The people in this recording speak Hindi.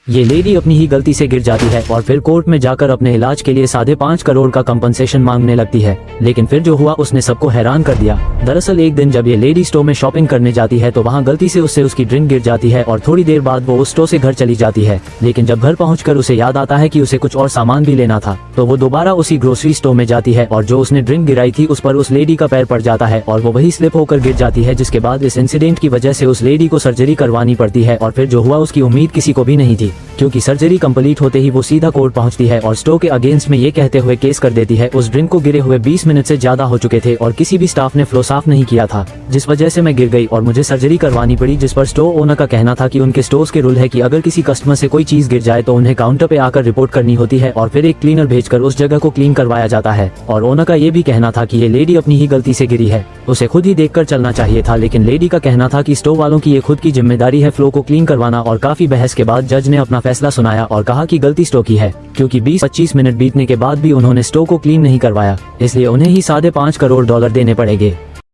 ये लेडी अपनी ही गलती से गिर जाती है और फिर कोर्ट में जाकर अपने इलाज के लिए 5.5 करोड़ का कंपनसेशन मांगने लगती है। लेकिन फिर जो हुआ उसने सबको हैरान कर दिया। दरअसल एक दिन जब ये लेडी स्टोर में शॉपिंग करने जाती है तो वहाँ गलती से उससे उसकी ड्रिंक गिर जाती है और थोड़ी देर बाद वो उस स्टोर से घर चली जाती है। लेकिन जब घर पहुंचकर उसे याद आता है कि उसे कुछ और सामान भी लेना था, तो वो दोबारा उसी ग्रोसरी स्टोर में जाती है और जो उसने ड्रिंक गिराई थी उस पर उस लेडी का पैर पड़ जाता है और वो वही स्लिप होकर गिर जाती है। जिसके बाद इस इंसिडेंट की वजह से उस लेडी को सर्जरी करवानी पड़ती है और फिर जो हुआ उसकी उम्मीद किसी को भी नहीं थी, क्योंकि सर्जरी कंप्लीट होते ही वो सीधा कोर्ट पहुंचती है और स्टोर के अगेंस्ट में ये कहते हुए केस कर देती है उस ड्रिंक को गिरे हुए 20 मिनट से ज्यादा हो चुके थे और किसी भी स्टाफ ने फ्लो साफ नहीं किया था, जिस वजह से मैं गिर गई और मुझे सर्जरी करवानी पड़ी। जिस पर स्टोर ओनर का कहना था कि उनके स्टोर्स के रूल है कि अगर किसी कस्टमर से कोई चीज गिर जाए तो उन्हें काउंटर पे आकर रिपोर्ट करनी होती है और फिर एक क्लीनर भेजकर उस जगह को क्लीन करवाया जाता है। और ओनर का ये भी कहना था कि ये लेडी अपनी ही गलती से गिरी है, उसे खुद ही देखकर चलना चाहिए था। लेकिन लेडी का कहना था कि स्टोर वालों की ये खुद की जिम्मेदारी है फ्लो को क्लीन करवाना। और काफी बहस के बाद जज ने अपना फैसला सुनाया और कहा कि गलती स्टोर की है, क्योंकि 20-25 मिनट बीतने के बाद भी उन्होंने स्टोर को क्लीन नहीं करवाया, इसलिए उन्हें ही $5.5 करोड़ देने पड़ेंगे।